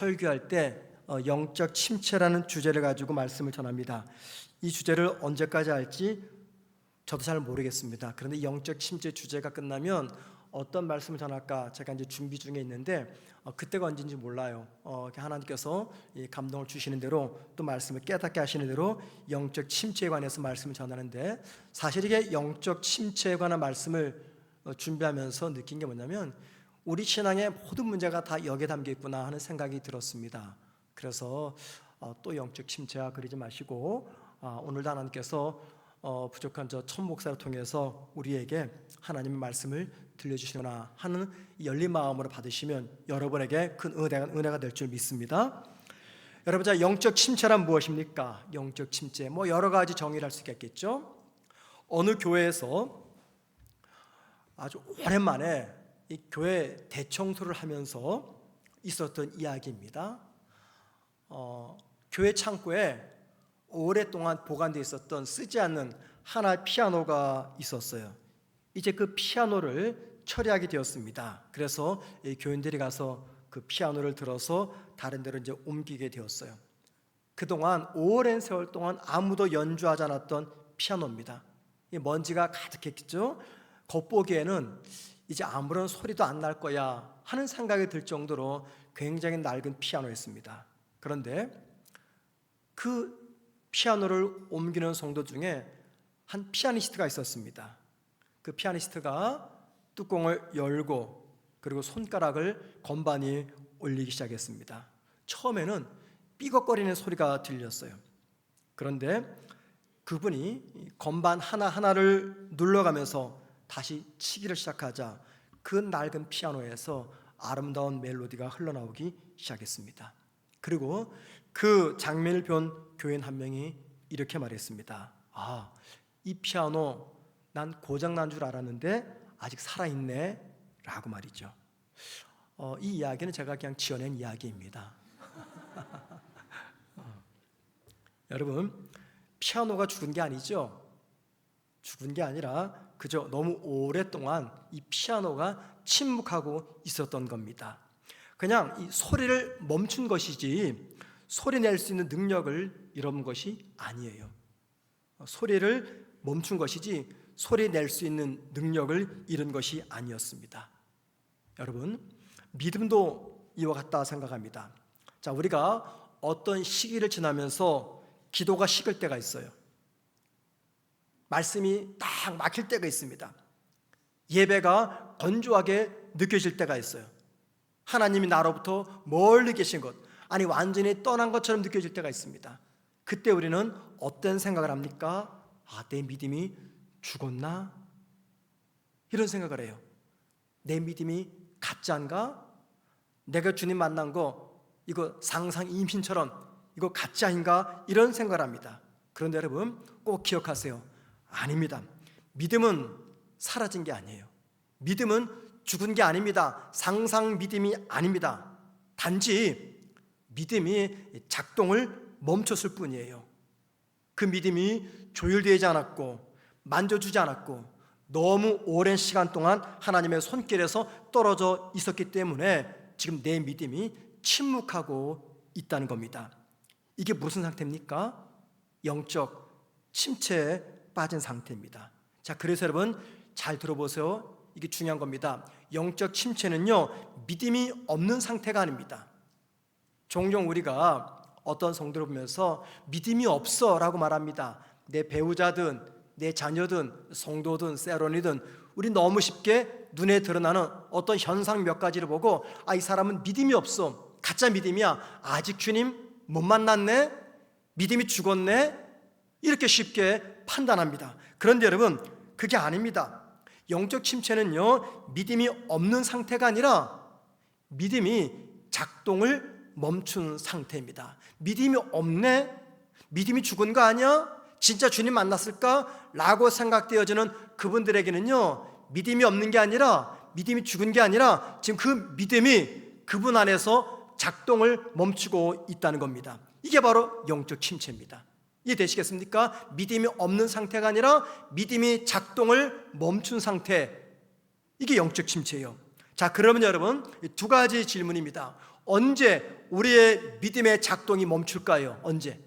설교할 때 영적 침체라는 주제를 가지고 말씀을 전합니다. 이 주제를 언제까지 할지 저도 잘 모르겠습니다. 그런데 영적 침체 주제가 끝나면 어떤 말씀을 전할까 제가 이제 준비 중에 있는데 그때가 언제인지 몰라요. 하나님께서 감동을 주시는 대로 또 말씀을 깨닫게 하시는 대로 영적 침체에 관해서 말씀을 전하는데, 사실 이게 영적 침체에 관한 말씀을 준비하면서 느낀 게 뭐냐면 우리 신앙의 모든 문제가 다 여기에 담겨 있구나 하는 생각이 들었습니다. 그래서 또 영적 침체와 그러지 마시고 오늘도 하나님께서 부족한 저 천 목사를 통해서 우리에게 하나님의 말씀을 들려주시거나 하는 열린 마음으로 받으시면 여러분에게 큰 은혜가 될 줄 믿습니다. 여러분, 자, 영적 침체란 무엇입니까? 영적 침체 여러 가지 정의를 할 수 있겠죠. 어느 교회에서 아주 오랜만에 이 교회 대청소를 하면서 있었던 이야기입니다. 교회 창고에 오랫동안 보관되어 있었던 쓰지 않는 하나의 피아노가 있었어요. 이제 그 피아노를 처리하게 되었습니다. 그래서 이 교인들이 가서 그 피아노를 들어서 다른 데로 이제 옮기게 되었어요. 그동안 오랜 세월 동안 아무도 연주하지 않았던 피아노입니다. 먼지가 가득했겠죠. 겉보기에는 이제 아무런 소리도 안 날 거야 하는 생각이 들 정도로 굉장히 낡은 피아노였습니다. 그런데 그 피아노를 옮기는 성도 중에 한 피아니스트가 있었습니다. 그 피아니스트가 뚜껑을 열고 그리고 손가락을 건반에 올리기 시작했습니다. 처음에는 삐걱거리는 소리가 들렸어요. 그런데 그분이 건반 하나하나를 눌러가면서 다시 치기를 시작하자 그 낡은 피아노에서 아름다운 멜로디가 흘러나오기 시작했습니다. 그리고 그 장면을 본 교인 한 명이 이렇게 말했습니다. 이 피아노 난 고장난 줄 알았는데 아직 살아있네 라고 말이죠. 이 이야기는 제가 그냥 지어낸 이야기입니다. 여러분, 피아노가 죽은 게 아니죠. 죽은 게 아니라 그저 너무 오랫동안 이 피아노가 침묵하고 있었던 겁니다. 그냥 이 소리를 멈춘 것이지 소리 낼 수 있는 능력을 잃은 것이 아니에요. 소리를 멈춘 것이지 소리 낼 수 있는 능력을 잃은 것이 아니었습니다. 여러분, 믿음도 이와 같다 생각합니다. 자, 우리가 어떤 시기를 지나면서 기도가 식을 때가 있어요. 말씀이 딱 막힐 때가 있습니다. 예배가 건조하게 느껴질 때가 있어요. 하나님이 나로부터 멀리 계신 것, 아니 완전히 떠난 것처럼 느껴질 때가 있습니다. 그때 우리는 어떤 생각을 합니까? 내 믿음이 죽었나? 이런 생각을 해요. 내 믿음이 가짜인가? 내가 주님 만난 거 이거 상상 임신처럼 이거 가짜인가? 이런 생각을 합니다. 그런데 여러분 꼭 기억하세요. 아닙니다. 믿음은 사라진 게 아니에요. 믿음은 죽은 게 아닙니다. 상상 믿음이 아닙니다. 단지 믿음이 작동을 멈췄을 뿐이에요. 그 믿음이 조율되지 않았고 만져주지 않았고 너무 오랜 시간 동안 하나님의 손길에서 떨어져 있었기 때문에 지금 내 믿음이 침묵하고 있다는 겁니다. 이게 무슨 상태입니까? 영적 침체에 빠진 상태입니다. 자, 그래서 여러분 잘 들어보세요. 이게 중요한 겁니다. 영적 침체는요, 믿음이 없는 상태가 아닙니다. 종종 우리가 어떤 성도를 보면서 믿음이 없어 라고 말합니다. 내 배우자든 내 자녀든 성도든 세론이든 우리 너무 쉽게 눈에 드러나는 어떤 현상 몇 가지를 보고 이 사람은 믿음이 없어, 가짜 믿음이야, 아직 주님 못 만났네, 믿음이 죽었네, 이렇게 쉽게 판단합니다. 그런데 여러분 그게 아닙니다. 영적 침체는요, 믿음이 없는 상태가 아니라 믿음이 작동을 멈춘 상태입니다. 믿음이 없네? 믿음이 죽은 거 아니야? 진짜 주님 만났을까? 라고 생각되어지는 그분들에게는요, 믿음이 없는 게 아니라, 믿음이 죽은 게 아니라 지금 그 믿음이 그분 안에서 작동을 멈추고 있다는 겁니다. 이게 바로 영적 침체입니다. 이해되시겠습니까? 믿음이 없는 상태가 아니라 믿음이 작동을 멈춘 상태, 이게 영적 침체예요. 자, 그러면 여러분 두 가지 질문입니다. 언제 우리의 믿음의 작동이 멈출까요? 언제?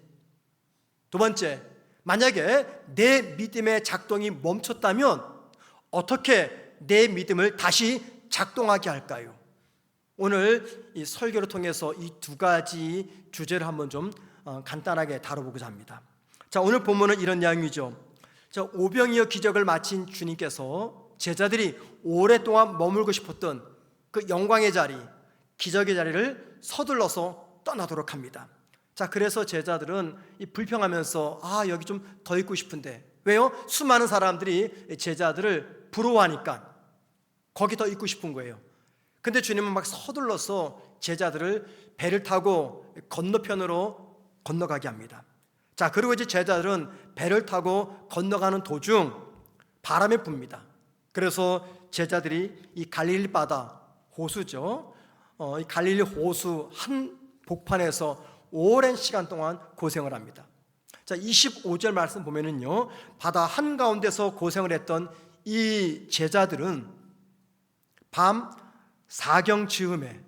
두 번째, 만약에 내 믿음의 작동이 멈췄다면 어떻게 내 믿음을 다시 작동하게 할까요? 오늘 이 설교를 통해서 이 두 가지 주제를 한번 좀 간단하게 다뤄보고자 합니다. 자, 오늘 본문은 이런 내용이죠. 자, 오병이어 기적을 마친 주님께서 제자들이 오랫동안 머물고 싶었던 그 영광의 자리, 기적의 자리를 서둘러서 떠나도록 합니다. 자, 그래서 제자들은 불평하면서 여기 좀 더 있고 싶은데, 왜요? 수많은 사람들이 제자들을 부러워하니까 거기 더 있고 싶은 거예요. 근데 주님은 막 서둘러서 제자들을 배를 타고 건너편으로 건너가게 합니다. 자, 그리고 이제 제자들은 배를 타고 건너가는 도중 바람이 붑니다. 그래서 제자들이 이 갈릴리 바다, 호수죠. 이 갈릴리 호수 한 복판에서 오랜 시간 동안 고생을 합니다. 자, 25절 말씀 보면은요, 바다 한가운데서 고생을 했던 이 제자들은 밤 사경 즈음에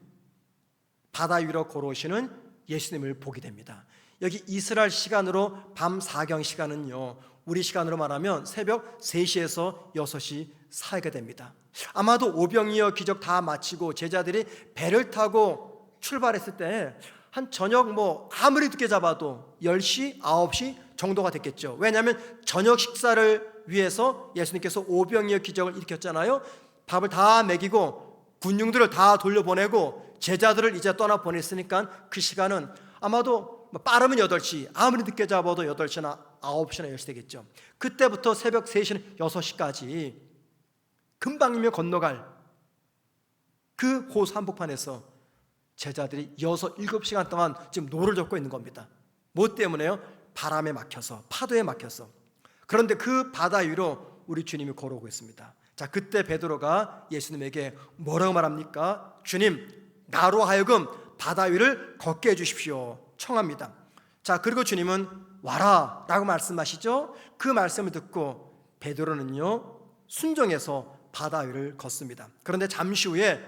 바다 위로 걸어오시는 예수님을 보게 됩니다. 여기 이스라엘 시간으로 밤 사경 시간은요, 우리 시간으로 말하면 새벽 3시에서 6시 사이가 됩니다. 아마도 오병이어 기적 다 마치고 제자들이 배를 타고 출발했을 때 한 저녁 아무리 늦게 잡아도 10시, 9시 정도가 됐겠죠. 왜냐하면 저녁 식사를 위해서 예수님께서 오병이어 기적을 일으켰잖아요. 밥을 다 먹이고 군중들을 다 돌려보내고 제자들을 이제 떠나보냈으니까 그 시간은 아마도 빠르면 8시, 아무리 늦게 잡아도 8시나 9시나 10시 되겠죠. 그때부터 새벽 3시나 6시까지 금방이면 건너갈 그 호수 한복판에서 제자들이 6, 7시간 동안 지금 노를 젓고 있는 겁니다. 뭐 때문에요? 바람에 막혀서, 파도에 막혀서. 그런데 그 바다 위로 우리 주님이 걸어오고 있습니다. 자, 그때 베드로가 예수님에게 뭐라고 말합니까? 주님, 나로 하여금 바다 위를 걷게 해주십시오 청합니다. 자, 그리고 주님은 와라 라고 말씀하시죠. 그 말씀을 듣고 베드로는요, 순종해서 바다 위를 걷습니다. 그런데 잠시 후에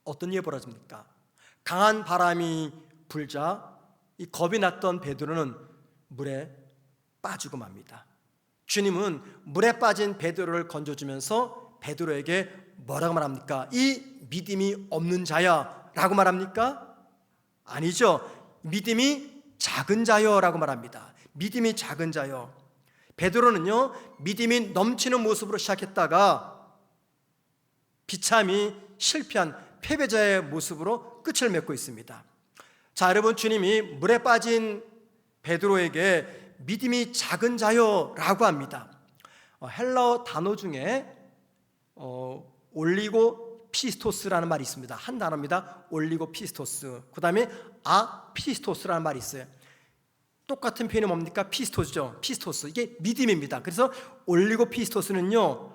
어떤 일이 벌어집니까? 강한 바람이 불자 이 겁이 났던 베드로는 물에 빠지고 맙니다. 주님은 물에 빠진 베드로를 건져주면서 베드로에게 뭐라고 말합니까? 이 믿음이 없는 자야 라고 말합니까? 아니죠. 믿음이 작은 자여 라고 말합니다. 믿음이 작은 자여. 베드로는요, 믿음이 넘치는 모습으로 시작했다가 비참히 실패한 패배자의 모습으로 끝을 맺고 있습니다. 자, 여러분, 주님이 물에 빠진 베드로에게 믿음이 작은 자여라고 합니다. 헬라어 단어 중에 올리고 피스토스라는 말이 있습니다. 한 단어입니다. 올리고 피스토스. 그 다음에 피스토스라는 말이 있어요. 똑같은 표현이 뭡니까? 피스토스죠. 피스토스. 이게 믿음입니다. 그래서 올리고 피스토스는요,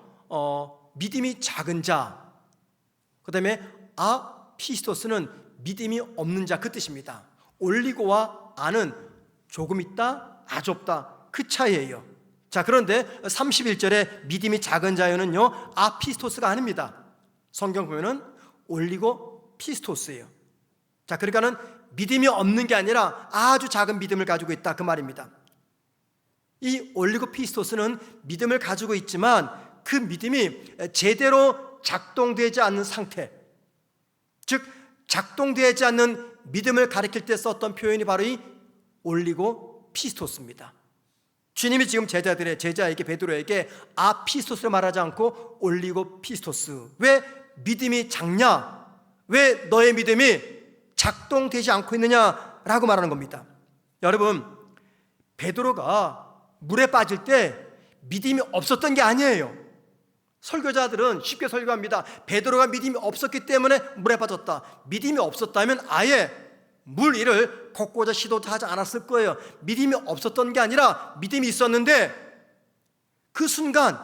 믿음이 작은 자. 그 다음에 피스토스는 믿음이 없는 자, 그 뜻입니다. 올리고와 아는 조금 있다, 아주 없다, 그 차이예요. 자, 그런데 31절에 믿음이 작은 자여는요, 피스토스가 아닙니다. 성경 보면은 올리고 피스토스예요. 자, 그러니까는 믿음이 없는 게 아니라 아주 작은 믿음을 가지고 있다, 그 말입니다. 이 올리고 피스토스는 믿음을 가지고 있지만 그 믿음이 제대로 작동되지 않는 상태, 즉 작동되지 않는 믿음을 가리킬 때 썼던 표현이 바로 이 올리고 피스토스입니다. 주님이 지금 제자에게 베드로에게 피스토스를 말하지 않고 올리고 피스토스. 왜 믿음이 작냐? 왜 너의 믿음이 작동되지 않고 있느냐라고 말하는 겁니다. 여러분, 베드로가 물에 빠질 때 믿음이 없었던 게 아니에요. 설교자들은 쉽게 설교합니다. 베드로가 믿음이 없었기 때문에 물에 빠졌다. 믿음이 없었다면 아예 물 위를 걷고자 시도도 하지 않았을 거예요. 믿음이 없었던 게 아니라 믿음이 있었는데 그 순간,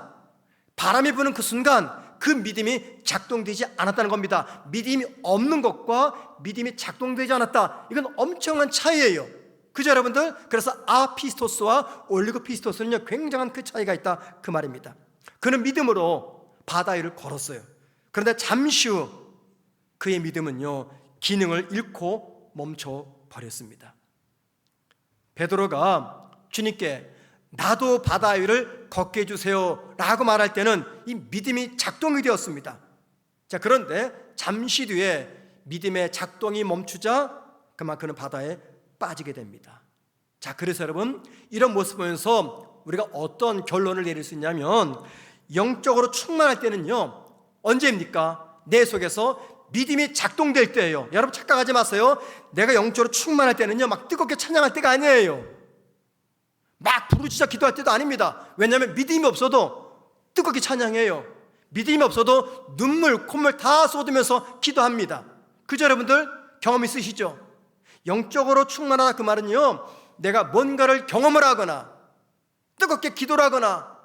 바람이 부는 그 순간 그 믿음이 작동되지 않았다는 겁니다. 믿음이 없는 것과 믿음이 작동되지 않았다, 이건 엄청난 차이예요. 그죠, 여러분들? 그래서 피스토스와 올리고 피스토스는요, 굉장한 그 차이가 있다, 그 말입니다. 그는 믿음으로 바다 위를 걸었어요. 그런데 잠시 후 그의 믿음은요, 기능을 잃고 멈춰 버렸습니다. 베드로가 주님께 나도 바다 위를 걷게 해주세요 라고 말할 때는 이 믿음이 작동이 되었습니다. 자, 그런데 잠시 뒤에 믿음의 작동이 멈추자 그만 그는 바다에 빠지게 됩니다. 자, 그래서 여러분, 이런 모습을 보면서 우리가 어떤 결론을 내릴 수 있냐면, 영적으로 충만할 때는요, 언제입니까? 내 속에서 믿음이 작동될 때예요. 여러분 착각하지 마세요. 내가 영적으로 충만할 때는요, 막 뜨겁게 찬양할 때가 아니에요. 막 부르짖어 기도할 때도 아닙니다. 왜냐하면 믿음이 없어도 뜨겁게 찬양해요. 믿음이 없어도 눈물, 콧물 다 쏟으면서 기도합니다. 그죠, 여러분들? 경험 있으시죠? 영적으로 충만하다 그 말은요, 내가 뭔가를 경험을 하거나 뜨겁게 기도를 하거나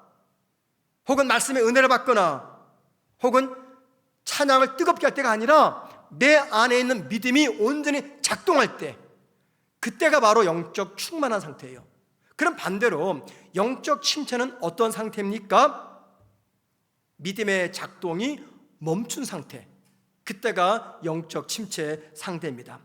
혹은 말씀의 은혜를 받거나 혹은 찬양을 뜨겁게 할 때가 아니라 내 안에 있는 믿음이 온전히 작동할 때, 그때가 바로 영적 충만한 상태예요. 그럼 반대로 영적 침체는 어떤 상태입니까? 믿음의 작동이 멈춘 상태, 그때가 영적 침체 상태입니다.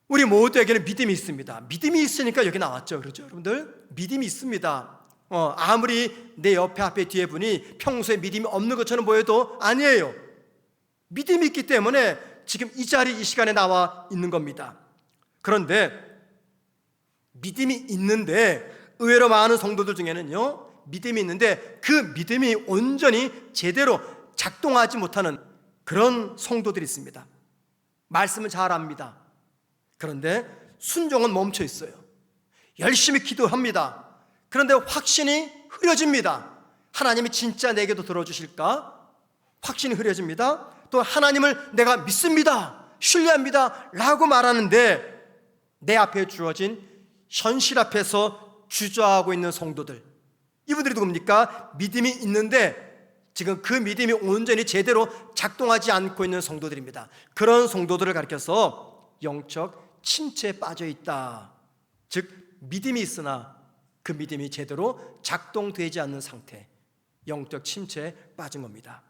우리 모두에게는 믿음이 있습니다. 믿음이 있으니까 여기 나왔죠. 그렇죠, 여러분들? 믿음이 있습니다. 아무리 내 옆에 앞에 뒤에 분이 평소에 믿음이 없는 것처럼 보여도 아니에요. 믿음이 있기 때문에 지금 이 자리 이 시간에 나와 있는 겁니다. 그런데 믿음이 있는데 의외로 많은 성도들 중에는요, 믿음이 있는데 그 믿음이 온전히 제대로 작동하지 못하는 그런 성도들이 있습니다. 말씀은 잘 압니다. 그런데 순종은 멈춰 있어요. 열심히 기도합니다. 그런데 확신이 흐려집니다. 하나님이 진짜 내게도 들어주실까? 확신이 흐려집니다. 또 하나님을 내가 믿습니다, 신뢰합니다 라고 말하는데 내 앞에 주어진 현실 앞에서 주저하고 있는 성도들, 이분들이 누굽니까? 믿음이 있는데 지금 그 믿음이 온전히 제대로 작동하지 않고 있는 성도들입니다. 그런 성도들을 가리켜서 영적 침체에 빠져 있다, 즉 믿음이 있으나 그 믿음이 제대로 작동되지 않는 상태, 영적 침체에 빠진 겁니다.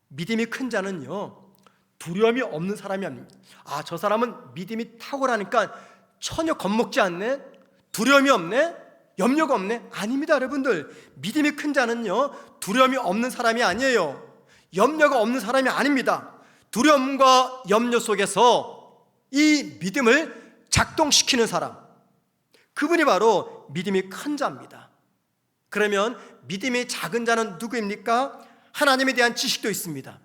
믿음이 큰 자는요, 두려움이 없는 사람이 아닙니다. 저 사람은 믿음이 탁월하니까 전혀 겁먹지 않네, 두려움이 없네, 염려가 없네. 아닙니다, 여러분들. 믿음이 큰 자는요, 두려움이 없는 사람이 아니에요. 염려가 없는 사람이 아닙니다. 두려움과 염려 속에서 이 믿음을 작동시키는 사람, 그분이 바로 믿음이 큰 자입니다. 그러면 믿음이 작은 자는 누구입니까? 하나님에 대한 지식도 있습니다.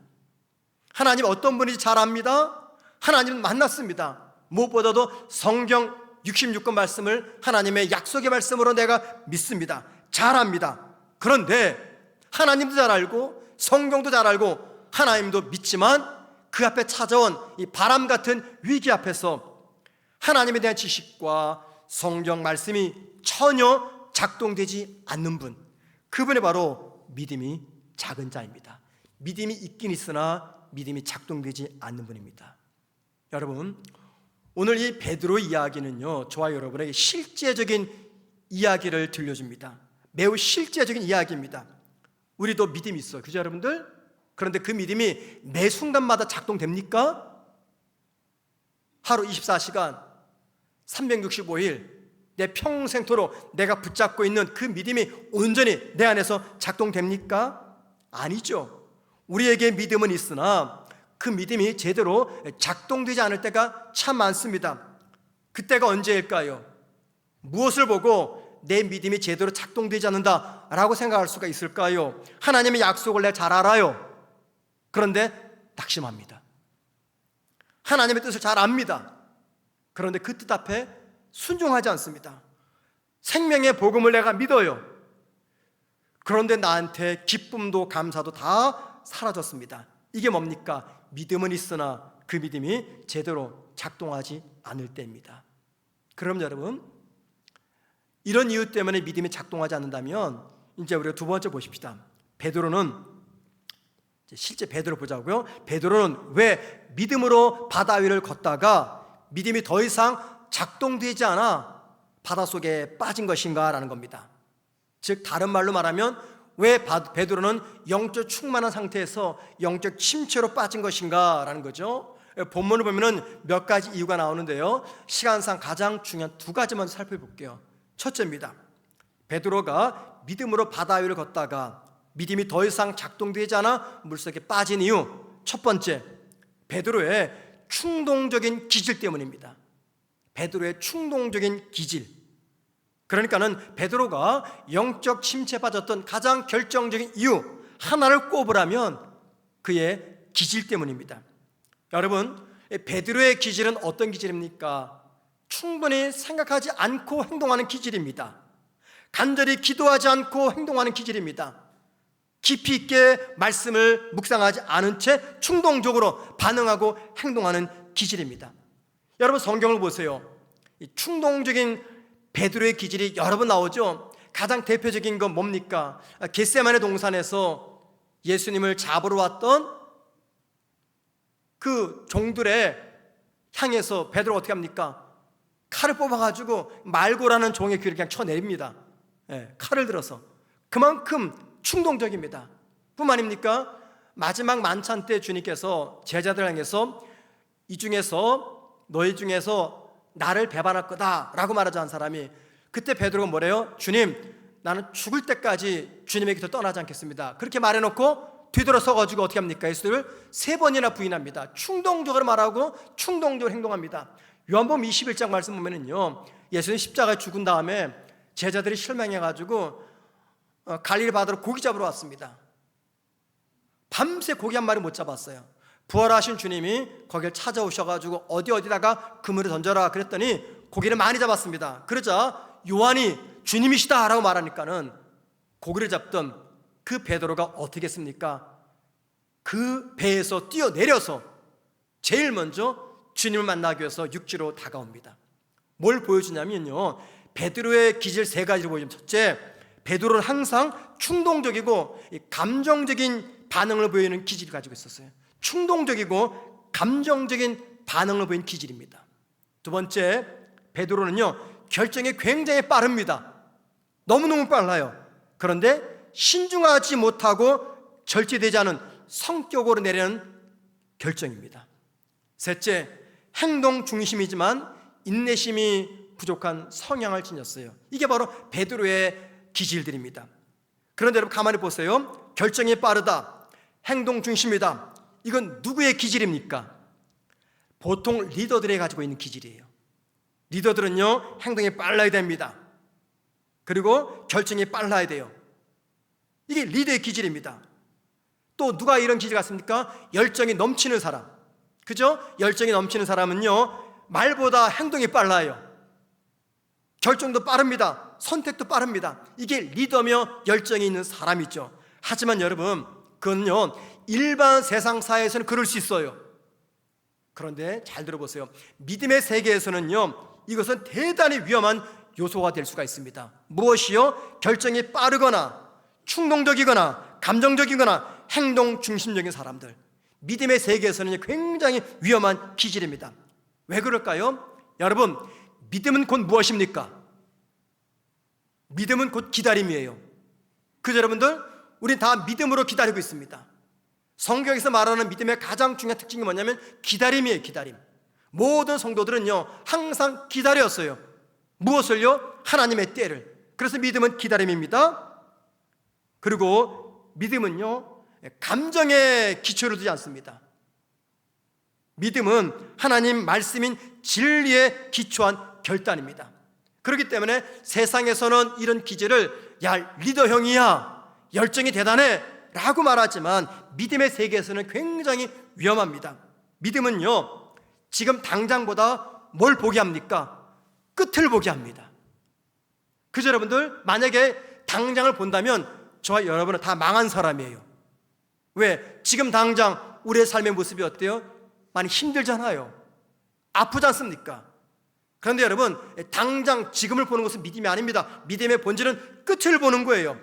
하나님 어떤 분인지 잘 압니다. 하나님은 만났습니다. 무엇보다도 성경 66권 말씀을 하나님의 약속의 말씀으로 내가 믿습니다. 잘 압니다. 그런데 하나님도 잘 알고 성경도 잘 알고 하나님도 믿지만 그 앞에 찾아온 이 바람 같은 위기 앞에서 하나님에 대한 지식과 성경 말씀이 전혀 작동되지 않는 분, 그분이 바로 믿음이 작은 자입니다. 믿음이 있긴 있으나 믿음이 작동되지 않는 분입니다. 여러분, 오늘 이 베드로 이야기는요, 저와 여러분에게 실제적인 이야기를 들려줍니다. 매우 실제적인 이야기입니다. 우리도 믿음이 있어요, 그죠 여러분들? 그런데 그 믿음이 매 순간마다 작동됩니까? 하루 24시간 365일 내 평생토록 내가 붙잡고 있는 그 믿음이 온전히 내 안에서 작동됩니까? 아니죠. 우리에게 믿음은 있으나 그 믿음이 제대로 작동되지 않을 때가 참 많습니다. 그때가 언제일까요? 무엇을 보고 내 믿음이 제대로 작동되지 않는다라고 생각할 수가 있을까요? 하나님의 약속을 내가 잘 알아요. 그런데 낙심합니다. 하나님의 뜻을 잘 압니다. 그런데 그 뜻 앞에 순종하지 않습니다. 생명의 복음을 내가 믿어요. 그런데 나한테 기쁨도 감사도 다 사라졌습니다. 이게 뭡니까? 믿음은 있으나 그 믿음이 제대로 작동하지 않을 때입니다. 그럼 여러분, 이런 이유 때문에 믿음이 작동하지 않는다면 이제 우리가 두 번째 보십시다. 베드로는, 실제 베드로 보자고요. 베드로는 왜 믿음으로 바다 위를 걷다가 믿음이 더 이상 작동되지 않아 바닷속에 빠진 것인가 라는 겁니다. 즉 다른 말로 말하면 왜 베드로는 영적 충만한 상태에서 영적 침체로 빠진 것인가 라는 거죠. 본문을 보면은 몇 가지 이유가 나오는데요, 시간상 가장 중요한 두 가지만 살펴볼게요. 첫째입니다. 베드로가 믿음으로 바다 위를 걷다가 믿음이 더 이상 작동되지 않아 물속에 빠진 이유, 첫 번째, 베드로의 충동적인 기질 때문입니다. 베드로의 충동적인 기질. 그러니까는 베드로가 영적 침체에 빠졌던 가장 결정적인 이유 하나를 꼽으라면 그의 기질 때문입니다. 여러분, 베드로의 기질은 어떤 기질입니까? 충분히 생각하지 않고 행동하는 기질입니다. 간절히 기도하지 않고 행동하는 기질입니다. 깊이 있게 말씀을 묵상하지 않은 채 충동적으로 반응하고 행동하는 기질입니다. 여러분, 성경을 보세요. 이 충동적인 베드로의 기질이 여러 번 나오죠. 가장 대표적인 건 뭡니까? 겟세마네 동산에서 예수님을 잡으러 왔던 그 종들의 향해서 베드로가 어떻게 합니까? 칼을 뽑아가지고 말고라는 종의 귀를 그냥 쳐내립니다. 칼을 들어서. 그만큼 충동적입니다. 뿐만 아닙니까? 마지막 만찬 때 주님께서 제자들 향해서 이 중에서 너희 중에서 나를 배반할 거다 라고 말하지 않은 사람이, 그때 베드로가 뭐래요? 주님, 나는 죽을 때까지 주님의 곁을 떠나지 않겠습니다. 그렇게 말해놓고 뒤돌아서가지고 어떻게 합니까? 예수를 3번이나 부인합니다. 충동적으로 말하고 충동적으로 행동합니다. 요한복음 21장 말씀 보면은요, 예수님 십자가에 죽은 다음에 제자들이 실망해가지고 갈릴리 바다로 고기 잡으러 왔습니다. 밤새 고기 한 마리 못 잡았어요. 부활하신 주님이 거기를 찾아오셔가지고 어디다가 그물을 던져라 그랬더니 고기를 많이 잡았습니다. 그러자 요한이 주님이시다 라고 말하니까는 고기를 잡던 그 베드로가 어떻게 했습니까? 그 배에서 뛰어내려서 제일 먼저 주님을 만나기 위해서 육지로 다가옵니다. 뭘 보여주냐면요, 베드로의 기질 3가지를 보여주면, 첫째, 베드로는 항상 충동적이고 감정적인 반응을 보이는 기질을 가지고 있었어요. 충동적이고 감정적인 반응을 보이는 기질입니다. 두 번째, 베드로는요, 결정이 굉장히 빠릅니다. 너무너무 빨라요. 그런데 신중하지 못하고 절제되지 않은 성격으로 내리는 결정입니다. 셋째, 행동 중심이지만 인내심이 부족한 성향을 지녔어요. 이게 바로 베드로의 기질들입니다. 그런데 여러분 가만히 보세요. 결정이 빠르다, 행동 중심이다, 이건 누구의 기질입니까? 보통 리더들이 가지고 있는 기질이에요. 리더들은요, 행동이 빨라야 됩니다. 그리고 결정이 빨라야 돼요. 이게 리더의 기질입니다. 또 누가 이런 기질 같습니까? 열정이 넘치는 사람. 그죠? 열정이 넘치는 사람은요, 말보다 행동이 빨라요. 결정도 빠릅니다. 선택도 빠릅니다. 이게 리더며 열정이 있는 사람이죠. 하지만 여러분, 그건요, 일반 세상 사회에서는 그럴 수 있어요. 그런데 잘 들어보세요. 믿음의 세계에서는요, 이것은 대단히 위험한 요소가 될 수가 있습니다. 무엇이요? 결정이 빠르거나 충동적이거나 감정적이거나 행동 중심적인 사람들, 믿음의 세계에서는 굉장히 위험한 기질입니다. 왜 그럴까요? 여러분, 믿음은 곧 무엇입니까? 믿음은 곧 기다림이에요. 그죠 여러분들? 우린 다 믿음으로 기다리고 있습니다. 성경에서 말하는 믿음의 가장 중요한 특징이 뭐냐면 기다림이에요. 기다림. 모든 성도들은요, 항상 기다렸어요. 무엇을요? 하나님의 때를. 그래서 믿음은 기다림입니다. 그리고 믿음은요, 감정에 기초를 두지 않습니다. 믿음은 하나님 말씀인 진리에 기초한 결단입니다. 그렇기 때문에 세상에서는 이런 기질을 야, 리더형이야, 열정이 대단해 라고 말하지만 믿음의 세계에서는 굉장히 위험합니다. 믿음은요, 지금 당장보다 뭘 보게 합니까? 끝을 보게 합니다. 그죠 여러분들? 만약에 당장을 본다면 저와 여러분은 다 망한 사람이에요. 왜? 지금 당장 우리의 삶의 모습이 어때요? 많이 힘들잖아요. 아프지 않습니까? 그런데 여러분, 당장 지금을 보는 것은 믿음이 아닙니다. 믿음의 본질은 끝을 보는 거예요.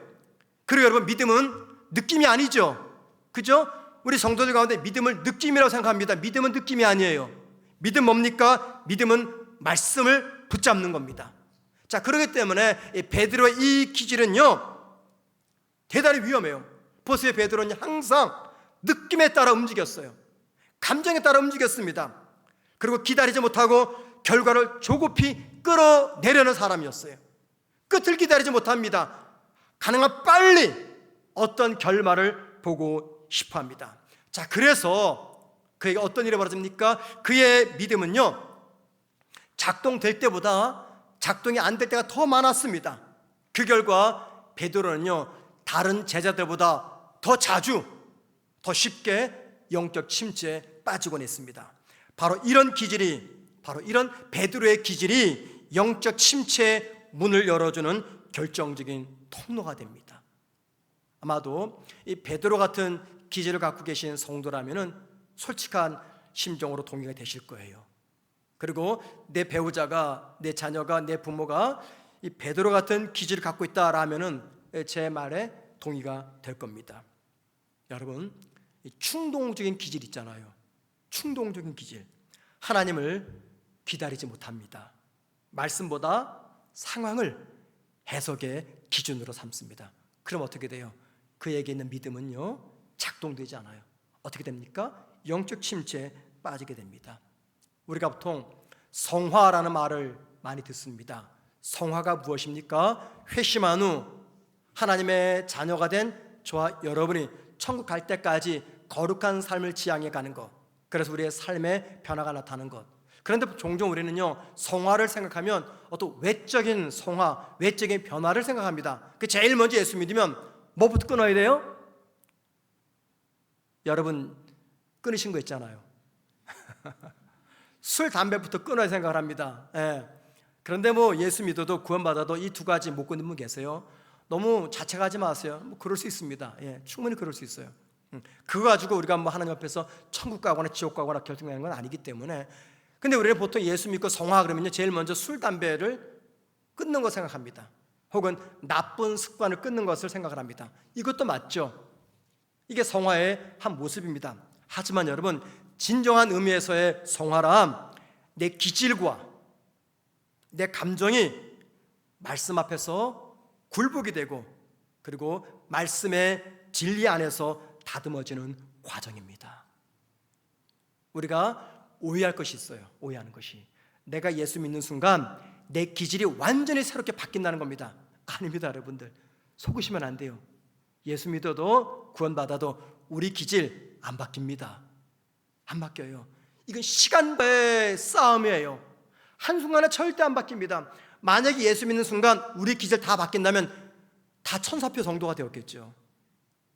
그리고 여러분, 믿음은 느낌이 아니죠. 그죠? 우리 성도들 가운데 믿음을 느낌이라고 생각합니다. 믿음은 느낌이 아니에요. 믿음 뭡니까? 믿음은 말씀을 붙잡는 겁니다. 자, 그렇기 때문에 베드로의 이 기질은요, 대단히 위험해요. 보세요, 베드로는 항상 느낌에 따라 움직였어요. 감정에 따라 움직였습니다. 그리고 기다리지 못하고 결과를 조급히 끌어내려는 사람이었어요. 끝을 기다리지 못합니다. 가능한 빨리 어떤 결말을 보고 싶어합니다. 자, 그래서 그에게 어떤 일이 벌어집니까? 그의 믿음은요, 작동될 때보다 작동이 안 될 때가 더 많았습니다. 그 결과 베드로는요, 다른 제자들보다 더 자주, 더 쉽게 영적 침체에 빠지곤 했습니다. 바로 이런 베드로의 기질이 영적 침체의 문을 열어주는 결정적인 통로가 됩니다. 아마도 이 베드로 같은 기질을 갖고 계신 성도라면은 솔직한 심정으로 동의가 되실 거예요. 그리고 내 배우자가, 내 자녀가, 내 부모가 이 베드로 같은 기질을 갖고 있다라면은 제 말에 동의가 될 겁니다. 여러분, 이 충동적인 기질 있잖아요. 충동적인 기질. 하나님을 기다리지 못합니다. 말씀보다 상황을 해석의 기준으로 삼습니다. 그럼 어떻게 돼요? 그에게 있는 믿음은요, 작동되지 않아요. 어떻게 됩니까? 영적 침체에 빠지게 됩니다. 우리가 보통 성화라는 말을 많이 듣습니다. 성화가 무엇입니까? 회심한 후 하나님의 자녀가 된 저와 여러분이 천국 갈 때까지 거룩한 삶을 지향해 가는 것, 그래서 우리의 삶의 변화가 나타나는 것. 그런데 종종 우리는요, 성화를 생각하면 어떤 외적인 성화, 외적인 변화를 생각합니다. 그 제일 먼저 예수 믿으면 뭐부터 끊어야 돼요? 여러분 끊으신 거 있잖아요. 술, 담배부터 끊어야 생각을 합니다. 예. 그런데 뭐 예수 믿어도 구원받아도 이 두 가지 못 끊는 분 계세요. 너무 자책하지 마세요. 뭐 그럴 수 있습니다. 예, 충분히 그럴 수 있어요. 그거 가지고 우리가 뭐 하나님 앞에서 천국 가거나 지옥 가거나 결정되는 건 아니기 때문에. 근데 우리는 보통 예수 믿고 성화 그러면요, 제일 먼저 술, 담배를 끊는 거 생각합니다. 혹은 나쁜 습관을 끊는 것을 생각을 합니다. 이것도 맞죠. 이게 성화의 한 모습입니다. 하지만 여러분, 진정한 의미에서의 성화란 내 기질과 내 감정이 말씀 앞에서 굴복이 되고, 그리고 말씀의 진리 안에서 다듬어지는 과정입니다. 우리가 오해할 것이 있어요. 오해하는 것이, 내가 예수 믿는 순간 내 기질이 완전히 새롭게 바뀐다는 겁니다. 아닙니다. 여러분들 속으시면 안 돼요. 예수 믿어도 구원받아도 우리 기질 안 바뀝니다. 안 바뀌어요. 이건 시간과의 싸움이에요. 한순간에 절대 안 바뀝니다. 만약에 예수 믿는 순간 우리 기질 다 바뀐다면 다 천사표 정도가 되었겠죠.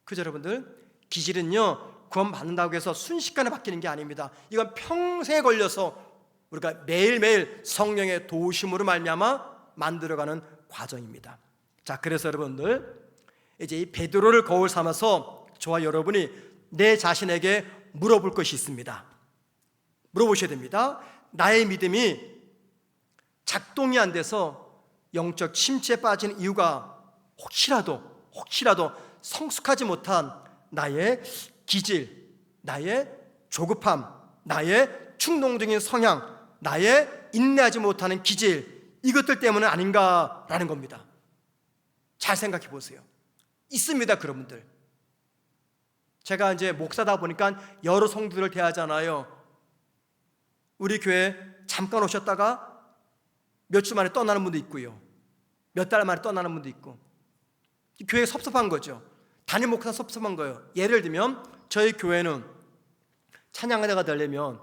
그죠 여러분들? 기질은요, 구원 받는다고 해서 순식간에 바뀌는 게 아닙니다. 이건 평생에 걸려서 우리가 매일매일 성령의 도우심으로 말미암아 만들어가는 과정입니다. 자, 그래서 여러분들 이제 이 베드로를 거울 삼아서 저와 여러분이 내 자신에게 물어볼 것이 있습니다. 물어보셔야 됩니다. 나의 믿음이 작동이 안 돼서 영적 침체에 빠진 이유가 혹시라도 성숙하지 못한 나의 기질, 나의 조급함, 나의 충동적인 성향, 나의 인내하지 못하는 기질, 이것들 때문은 아닌가라는 겁니다. 잘 생각해 보세요. 있습니다, 그분들. 제가 이제 목사다 보니까 여러 성도들을 대하잖아요. 우리 교회 잠깐 오셨다가 몇 주 만에 떠나는 분도 있고요, 몇 달 만에 떠나는 분도 있고, 교회가 섭섭한 거죠. 담임 목사 섭섭한 거예요. 예를 들면 저희 교회는 찬양대가 되려면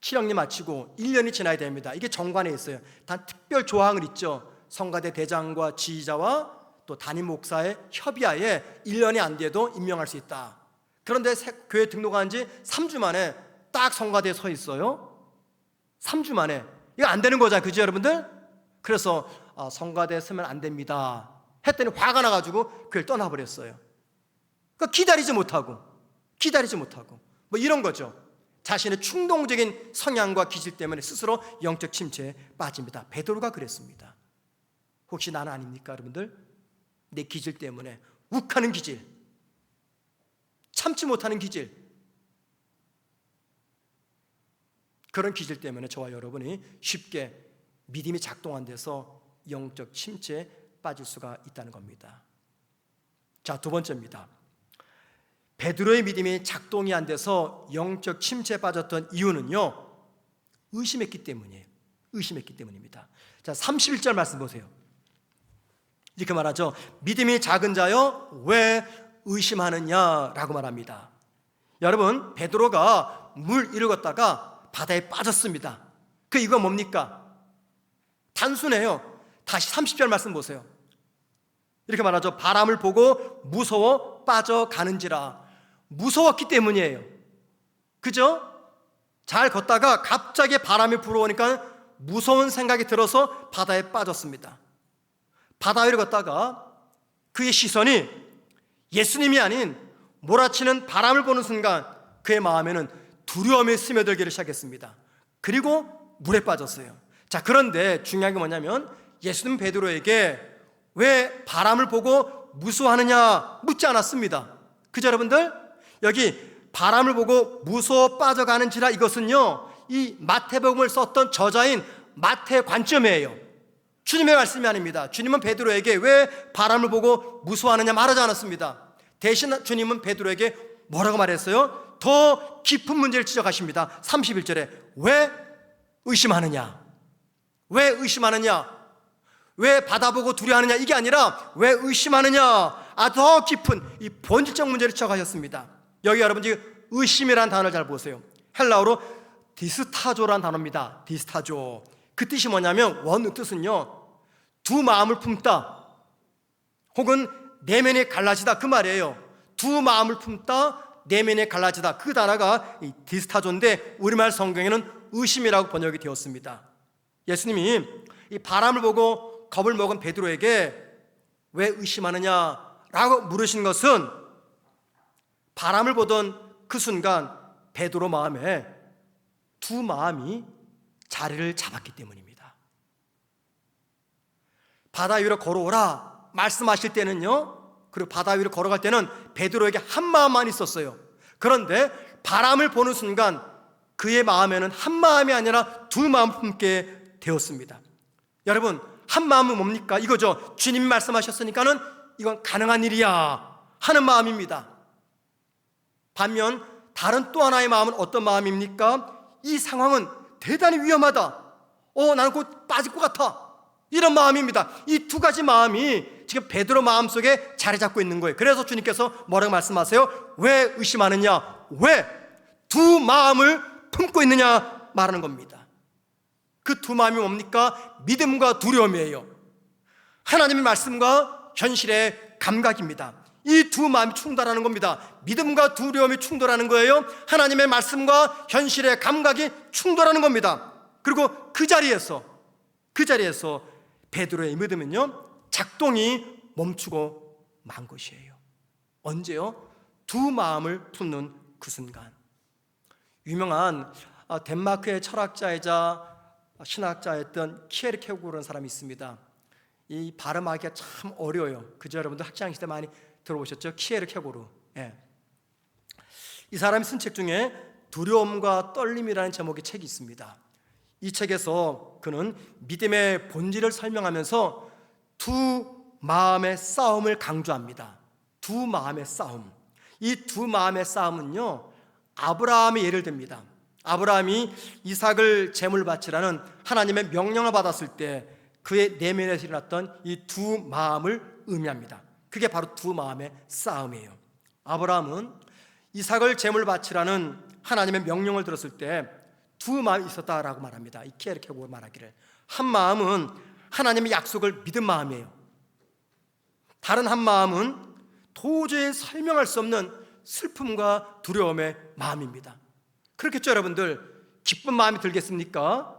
7학년 마치고 1년이 지나야 됩니다. 이게 정관에 있어요. 단 특별 조항을 있죠. 성가대 대장과 지휘자와 또 담임 목사의 협의하에 1년이 안 돼도 임명할 수 있다. 그런데 교회 등록한 지 3주 만에 딱 성가대에 서 있어요. 3주 만에. 이거 안 되는 거잖아요, 그죠 여러분들? 그래서 성가대에 서면 안 됩니다 했더니 화가 나가지고 교회를 떠나버렸어요. 그러니까 기다리지 못하고 뭐 이런 거죠. 자신의 충동적인 성향과 기질 때문에 스스로 영적 침체에 빠집니다. 베드로가 그랬습니다. 혹시 나는 아닙니까 여러분들? 내 기질 때문에, 욱하는 기질, 참지 못하는 기질, 그런 기질 때문에 저와 여러분이 쉽게 믿음이 작동 안 돼서 영적 침체에 빠질 수가 있다는 겁니다. 자, 두 번째입니다. 베드로의 믿음이 작동이 안 돼서 영적 침체에 빠졌던 이유는요, 의심했기 때문이에요. 의심했기 때문입니다. 자, 31절 말씀 보세요. 이렇게 말하죠. 믿음이 작은 자여 왜 의심하느냐라고 말합니다. 여러분, 베드로가 물 위를 걷다가 바다에 빠졌습니다. 그 이유가 뭡니까? 단순해요. 다시 30절 말씀 보세요. 이렇게 말하죠. 바람을 보고 무서워 빠져가는지라. 무서웠기 때문이에요. 그죠? 잘 걷다가 갑자기 바람이 불어오니까 무서운 생각이 들어서 바다에 빠졌습니다. 바다 위를 걷다가 그의 시선이 예수님이 아닌 몰아치는 바람을 보는 순간 그의 마음에는 두려움이 스며들기를 시작했습니다. 그리고 물에 빠졌어요. 자, 그런데 중요한 게 뭐냐면 예수님 베드로에게 왜 바람을 보고 무서워하느냐 묻지 않았습니다. 그죠, 여러분들? 여기 바람을 보고 무서워 빠져가는지라, 이것은요, 이 마태복음을 썼던 저자인 마태의 관점이에요. 주님의 말씀이 아닙니다. 주님은 베드로에게 왜 바람을 보고 무서워하느냐 말하지 않았습니다. 대신 주님은 베드로에게 뭐라고 말했어요? 더 깊은 문제를 지적하십니다. 31절에 왜 의심하느냐? 왜 의심하느냐? 왜 바다 보고 두려워하느냐? 이게 아니라 왜 의심하느냐? 더 깊은 이 본질적 문제를 지적하셨습니다. 여기 여러분들이 의심이라는 단어를 잘 보세요. 헬라어로 디스타조라는 단어입니다. 디스타조. 그 뜻이 뭐냐면 원의 뜻은요, 두 마음을 품다 혹은 내면이 갈라지다, 그 말이에요. 두 마음을 품다, 내면이 갈라지다, 그 단어가 이 디스타조인데 우리말 성경에는 의심이라고 번역이 되었습니다. 예수님이 이 바람을 보고 겁을 먹은 베드로에게 왜 의심하느냐라고 물으신 것은 바람을 보던 그 순간 베드로 마음에 두 마음이 자리를 잡았기 때문입니다. 바다 위로 걸어오라 말씀하실 때는요, 그리고 바다 위로 걸어갈 때는 베드로에게 한 마음만 있었어요. 그런데 바람을 보는 순간 그의 마음에는 한 마음이 아니라 두 마음을 품게 되었습니다. 여러분, 한 마음은 뭡니까? 이거죠. 주님이 말씀하셨으니까는 이건 가능한 일이야 하는 마음입니다. 반면 다른 또 하나의 마음은 어떤 마음입니까? 이 상황은 대단히 위험하다, 나는 곧 빠질 것 같아, 이런 마음입니다. 이 두 가지 마음이 지금 베드로 마음속에 자리 잡고 있는 거예요. 그래서 주님께서 뭐라고 말씀하세요? 왜 의심하느냐? 왜 두 마음을 품고 있느냐 말하는 겁니다. 그 두 마음이 뭡니까? 믿음과 두려움이에요. 하나님의 말씀과 현실의 감각입니다. 이 두 마음이 충돌하는 겁니다. 믿음과 두려움이 충돌하는 거예요. 하나님의 말씀과 현실의 감각이 충돌하는 겁니다. 그리고 그 자리에서 베드로의 믿음은요, 작동이 멈추고 만 것이에요. 언제요? 두 마음을 품는 그 순간. 유명한 덴마크의 철학자이자 신학자였던 키에르케고르라는 사람이 있습니다. 이 발음하기가 참 어려워요. 그죠? 여러분들 학창시대 많이 들어보셨죠? 키에르케고르. 예. 이 사람이 쓴 책 중에 두려움과 떨림이라는 제목의 책이 있습니다. 이 책에서 그는 믿음의 본질을 설명하면서 두 마음의 싸움을 강조합니다. 두 마음의 싸움. 이 두 마음의 싸움은요, 아브라함의 예를 듭니다. 아브라함이 이삭을 제물 바치라는 하나님의 명령을 받았을 때 그의 내면에서 일어났던 이 두 마음을 의미합니다. 그게 바로 두 마음의 싸움이에요. 아브라함은 이삭을 제물 바치라는 하나님의 명령을 들었을 때 두 마음이 있었다라고 말합니다. 이 키에르케고르 말하기를, 한 마음은 하나님의 약속을 믿은 마음이에요. 다른 한 마음은 도저히 설명할 수 없는 슬픔과 두려움의 마음입니다. 그렇겠죠, 여러분들? 기쁜 마음이 들겠습니까?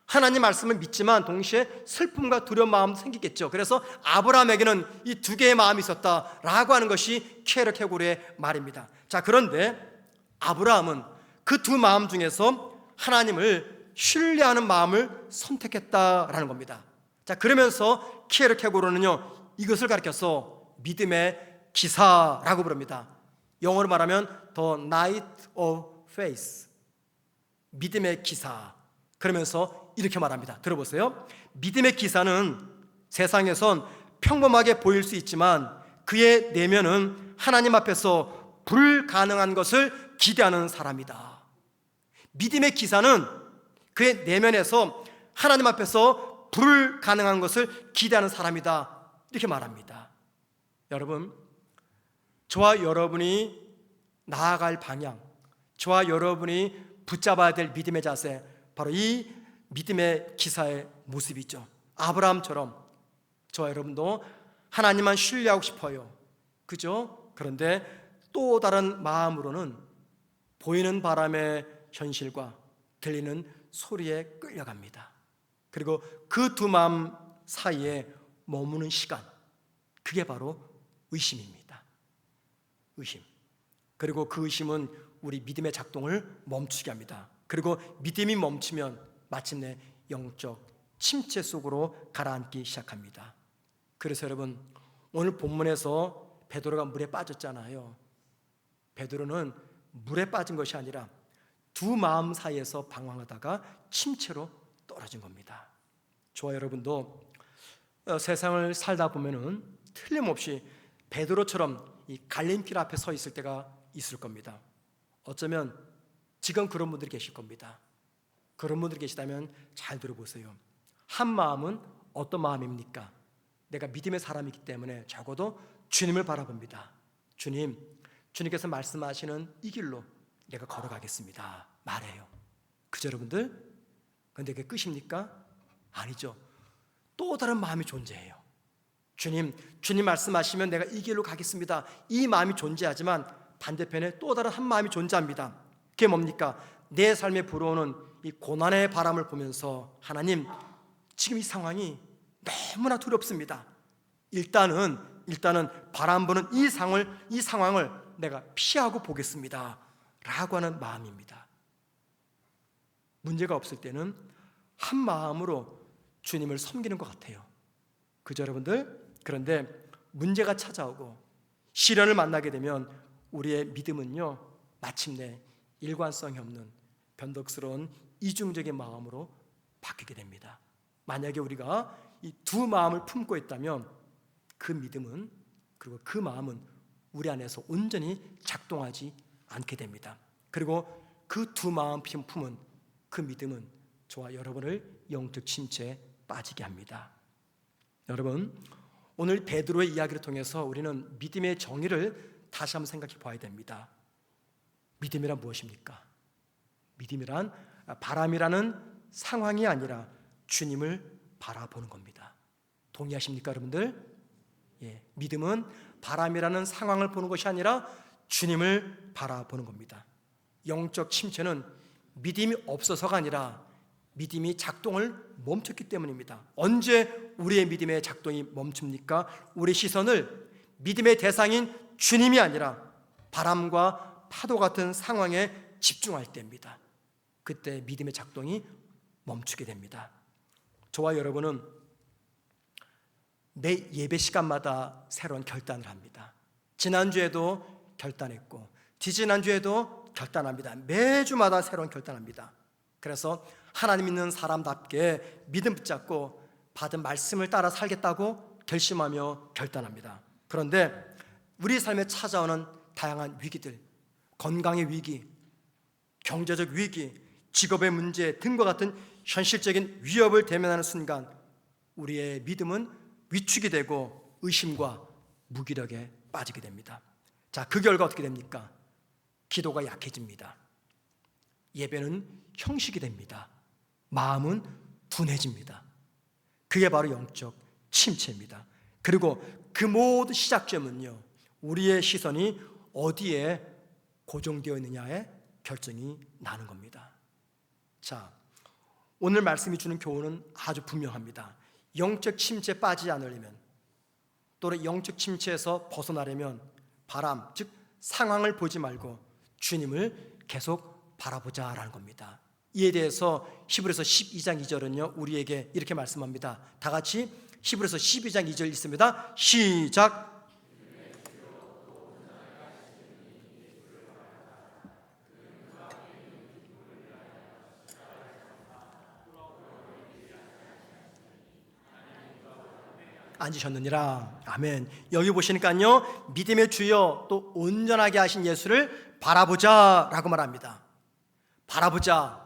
하나님 말씀을 믿지만 동시에 슬픔과 두려운 마음도 생기겠죠. 그래서 아브라함에게는 이 두 개의 마음이 있었다라고 하는 것이 키에르케고르의 말입니다. 자, 그런데 아브라함은 그 두 마음 중에서 하나님을 신뢰하는 마음을 선택했다라는 겁니다. 자, 그러면서 키에르케고르는요, 이것을 가리켜서 믿음의 기사라고 부릅니다. 영어로 말하면 The Knight of Faith, 믿음의 기사. 그러면서 이렇게 말합니다. 들어보세요. 믿음의 기사는 세상에선 평범하게 보일 수 있지만 그의 내면은 하나님 앞에서 불가능한 것을 기대하는 사람이다. 믿음의 기사는 그의 내면에서 하나님 앞에서 불가능한 것을 기대하는 사람이다, 이렇게 말합니다. 여러분, 저와 여러분이 나아갈 방향, 저와 여러분이 붙잡아야 될 믿음의 자세, 바로 이 믿음의 기사의 모습이죠. 아브라함처럼 저와 여러분도 하나님만 신뢰하고 싶어요. 그죠? 그런데 또 다른 마음으로는 보이는 바람의 현실과 들리는 소리에 끌려갑니다. 그리고 그 두 마음 사이에 머무는 시간, 그게 바로 의심입니다. 의심. 그리고 그 의심은 우리 믿음의 작동을 멈추게 합니다. 그리고 믿음이 멈추면 마침내 영적 침체 속으로 가라앉기 시작합니다. 그래서 여러분, 오늘 본문에서 베드로가 물에 빠졌잖아요. 베드로는 물에 빠진 것이 아니라 두 마음 사이에서 방황하다가 침체로 떨어진 겁니다. 저와 여러분도 세상을 살다 보면은 틀림없이 베드로처럼 이 갈림길 앞에 서 있을 때가 있을 겁니다. 어쩌면 지금 그런 분들이 계실 겁니다. 그런 분들이 계시다면 잘 들어보세요. 한 마음은 어떤 마음입니까? 내가 믿음의 사람이기 때문에 적어도 주님을 바라봅니다. 주님께서 말씀하시는 이 길로 내가 걸어가겠습니다, 말해요. 그죠, 여러분들? 그런데 그게 끝입니까? 아니죠. 또 다른 마음이 존재해요. 주님 말씀하시면 내가 이 길로 가겠습니다, 이 마음이 존재하지만 반대편에 또 다른 한 마음이 존재합니다. 그게 뭡니까? 내 삶에 불어오는 이 고난의 바람을 보면서 하나님, 지금 이 상황이 너무나 두렵습니다. 일단은 바람 부는 이 상황을 내가 피하고 보겠습니다 라고 하는 마음입니다. 문제가 없을 때는 한 마음으로 주님을 섬기는 것 같아요. 그죠, 여러분들? 그런데 문제가 찾아오고 시련을 만나게 되면 우리의 믿음은요, 마침내 일관성이 없는 변덕스러운 이중적인 마음으로 바뀌게 됩니다. 만약에 우리가 이 두 마음을 품고 있다면 그 믿음은, 그리고 그 마음은 우리 안에서 온전히 작동하지 않게 됩니다. 그리고 그 두 마음 품은 그 믿음은 저와 여러분을 영적 침체에 빠지게 합니다. 여러분, 오늘 베드로의 이야기를 통해서 우리는 믿음의 정의를 다시 한번 생각해 봐야 됩니다. 믿음이란 무엇입니까? 믿음이란 바람이라는 상황이 아니라 주님을 바라보는 겁니다. 동의하십니까, 여러분들? 예, 믿음은 바람이라는 상황을 보는 것이 아니라 주님을 바라보는 겁니다. 영적 침체는 믿음이 없어서가 아니라 믿음이 작동을 멈췄기 때문입니다. 언제 우리의 믿음의 작동이 멈춥니까? 우리 시선을 믿음의 대상인 주님이 아니라 바람과 파도 같은 상황에 집중할 때입니다. 그때 믿음의 작동이 멈추게 됩니다. 저와 여러분은 매 예배 시간마다 새로운 결단을 합니다. 지난주에도 결단했고 지지난주에도 결단합니다. 매주마다 새로운 결단합니다. 그래서 하나님 믿는 사람답게 믿음 붙잡고 받은 말씀을 따라 살겠다고 결심하며 결단합니다. 그런데 우리 삶에 찾아오는 다양한 위기들, 건강의 위기, 경제적 위기, 직업의 문제 등과 같은 현실적인 위협을 대면하는 순간 우리의 믿음은 위축이 되고 의심과 무기력에 빠지게 됩니다. 자, 그 결과 어떻게 됩니까? 기도가 약해집니다. 예배는 형식이 됩니다. 마음은 둔해집니다. 그게 바로 영적 침체입니다. 그리고 그 모든 시작점은요, 우리의 시선이 어디에 고정되어 있느냐에 결정이 나는 겁니다. 자, 오늘 말씀이 주는 교훈은 아주 분명합니다. 영적 침체에 빠지지 않으려면, 또는 영적 침체에서 벗어나려면 바람, 즉 상황을 보지 말고 주님을 계속 바라보자라는 겁니다. 이에 대해서 히브리서 12장 2절은요 우리에게 이렇게 말씀합니다. 다 같이 히브리서 12장 2절 읽습니다. 시작. 앉으셨느니라. 아멘. 여기 보시니까요, 믿음의 주여 또 온전하게 하신 예수를 바라보자 라고 말합니다. 바라보자.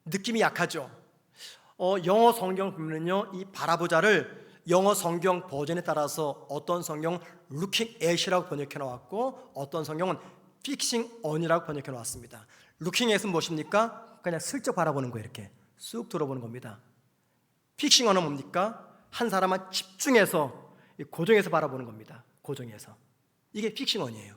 느낌이 약하죠. 영어 성경 보면요, 이 바라보자를 영어 성경 버전에 따라서 어떤 성경은 looking at이라고 번역해 놓았고 어떤 성경은 fixing on이라고 번역해 놓았습니다. looking at은 무엇입니까? 그냥 슬쩍 바라보는 거예요. 이렇게 쑥 들어보는 겁니다. fixing on은 뭡니까? 한 사람만 집중해서 고정해서 바라보는 겁니다. 고정해서. 이게 fixing on이에요.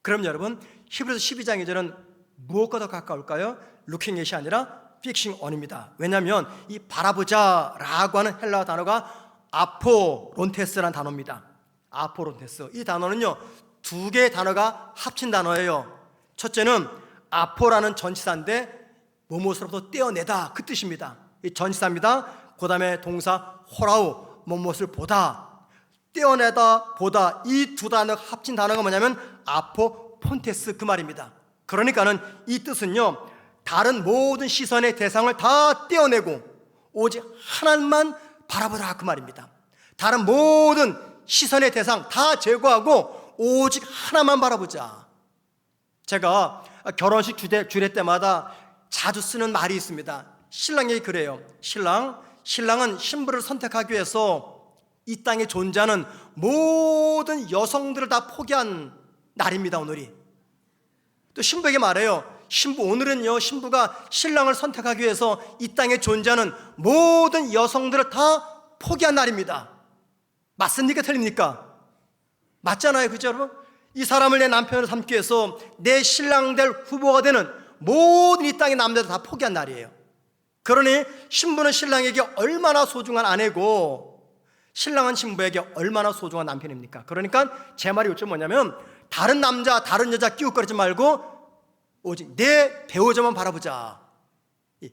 그럼 여러분, 히브리서 12장 2절은 무엇과 더 가까울까요? looking at이 아니라 fixing on입니다. 왜냐하면 이 바라보자라고 하는 헬라어 단어가 아포론테스라는 단어입니다. 아포론테스. 이 단어는요, 두 개의 단어가 합친 단어예요. 첫째는 아포라는 전치사인데 무엇으로부터 떼어내다, 그 뜻입니다. 이 전치사입니다. 그 다음에 동사 호라우, 무엇을 보다, 떼어내다, 보다, 이 두 단어가 합친 단어가 뭐냐면 아포폰테스, 그 말입니다. 그러니까는 이 뜻은요, 다른 모든 시선의 대상을 다 떼어내고 오직 하나님만 바라보라, 그 말입니다. 다른 모든 시선의 대상 다 제거하고 오직 하나만 바라보자. 제가 결혼식 주례 때마다 자주 쓰는 말이 있습니다. 신랑에게 그래요. 신랑은 신부를 선택하기 위해서 이 땅에 존재하는 모든 여성들을 다 포기한 날입니다, 오늘이. 또 신부에게 말해요. 신부, 오늘은요, 신부가 신랑을 선택하기 위해서 이 땅에 존재하는 모든 여성들을 다 포기한 날입니다. 맞습니까? 틀립니까? 맞잖아요, 그죠 여러분? 이 사람을 내 남편으로 삼기 위해서 내 신랑 될 후보가 되는 모든 이 땅의 남자들 다 포기한 날이에요. 그러니 신부는 신랑에게 얼마나 소중한 아내고 신랑은 신부에게 얼마나 소중한 남편입니까? 그러니까 제 말이 요즘 뭐냐면, 다른 남자, 다른 여자 끼웃거리지 말고 오직 내 배우자만 바라보자.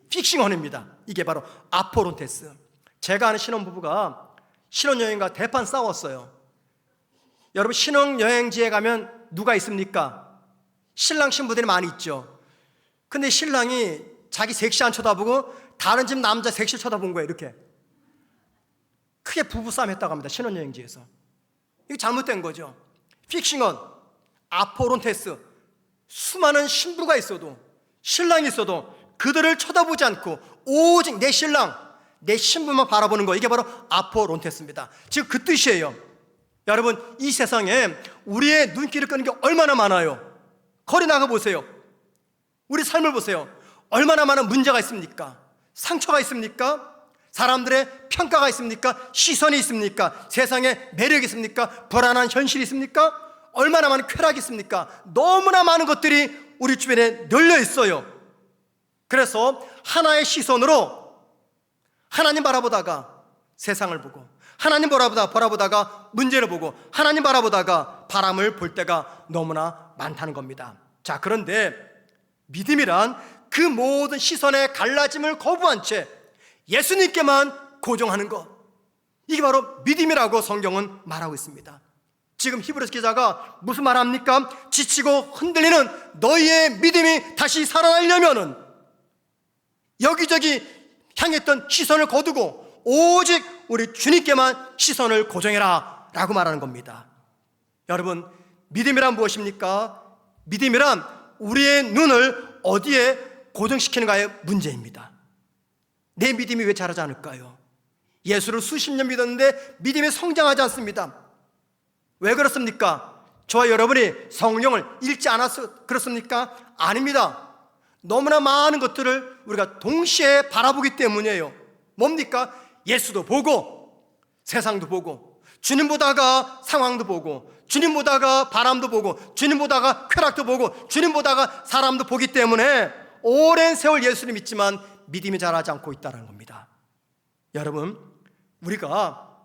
픽싱원입니다. 이게 바로 아포론테스. 제가 아는 신혼부부가 신혼여행과 대판 싸웠어요. 여러분, 신혼여행지에 가면 누가 있습니까? 신랑 신부들이 많이 있죠. 근데 신랑이 자기 섹시 안 쳐다보고 다른 집 남자 섹시 쳐다본 거예요. 이렇게 크게 부부싸움 했다고 합니다. 신혼여행지에서. 이게 잘못된 거죠. 픽싱원, 아포론테스. 수많은 신부가 있어도, 신랑이 있어도 그들을 쳐다보지 않고 오직 내 신랑, 내 신부만 바라보는 거, 이게 바로 아포론테스입니다. 지금 그 뜻이에요. 여러분, 이 세상에 우리의 눈길을 끄는 게 얼마나 많아요. 거리 나가 보세요. 우리 삶을 보세요. 얼마나 많은 문제가 있습니까? 상처가 있습니까? 사람들의 평가가 있습니까? 시선이 있습니까? 세상에 매력이 있습니까? 불안한 현실이 있습니까? 얼마나 많은 쾌락이 있습니까? 너무나 많은 것들이 우리 주변에 널려 있어요. 그래서 하나의 시선으로 하나님 바라보다가 세상을 보고, 하나님 바라보다가 문제를 보고, 하나님 바라보다가 바람을 볼 때가 너무나 많다는 겁니다. 자, 그런데 믿음이란 그 모든 시선의 갈라짐을 거부한 채 예수님께만 고정하는 것, 이게 바로 믿음이라고 성경은 말하고 있습니다. 지금 히브리서 기자가 무슨 말합니까? 지치고 흔들리는 너희의 믿음이 다시 살아나려면은 여기저기 향했던 시선을 거두고 오직 우리 주님께만 시선을 고정해라 라고 말하는 겁니다. 여러분, 믿음이란 무엇입니까? 믿음이란 우리의 눈을 어디에 고정시키는가의 문제입니다. 내 믿음이 왜 자라지 않을까요? 예수를 수십 년 믿었는데 믿음이 성장하지 않습니다. 왜 그렇습니까? 저와 여러분이 성령을 읽지 않아서 그렇습니까? 아닙니다. 너무나 많은 것들을 우리가 동시에 바라보기 때문이에요. 뭡니까? 예수도 보고 세상도 보고, 주님 보다가 상황도 보고, 주님 보다가 바람도 보고, 주님 보다가 쾌락도 보고, 주님 보다가 사람도 보기 때문에 오랜 세월 예수를 믿지만 믿음이 자라지 않고 있다는 겁니다. 여러분, 우리가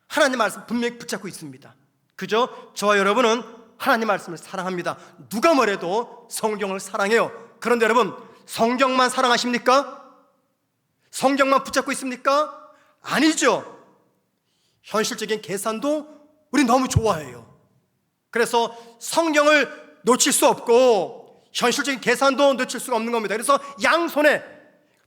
하나님 말씀 분명히 붙잡고 있습니다. 그죠? 저와 여러분은 하나님 말씀을 사랑합니다. 누가 뭐래도 성경을 사랑해요. 그런데 여러분, 성경만 사랑하십니까? 성경만 붙잡고 있습니까? 아니죠. 현실적인 계산도 우리 너무 좋아해요. 그래서 성경을 놓칠 수 없고 현실적인 계산도 놓칠 수가 없는 겁니다. 그래서 양손에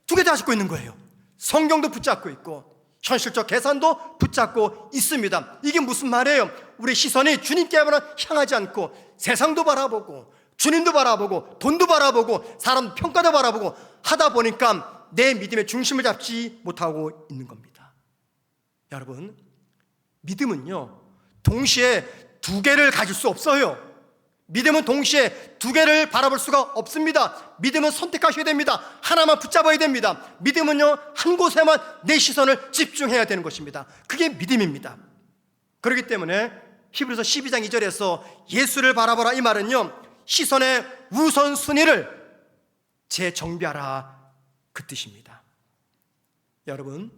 두 개 다 잡고 있는 거예요. 성경도 붙잡고 있고 현실적 계산도 붙잡고 있습니다. 이게 무슨 말이에요? 우리 시선이 주님께만 향하지 않고 세상도 바라보고 주님도 바라보고 돈도 바라보고 사람 평가도 바라보고 하다 보니까 내 믿음의 중심을 잡지 못하고 있는 겁니다. 여러분, 믿음은요 동시에 두 개를 가질 수 없어요. 믿음은 동시에 두 개를 바라볼 수가 없습니다. 믿음은 선택하셔야 됩니다. 하나만 붙잡아야 됩니다. 믿음은요 한 곳에만 내 시선을 집중해야 되는 것입니다. 그게 믿음입니다. 그렇기 때문에 히브리서 12장 2절에서 예수를 바라보라, 이 말은요 시선의 우선순위를 재정비하라, 그 뜻입니다. 여러분,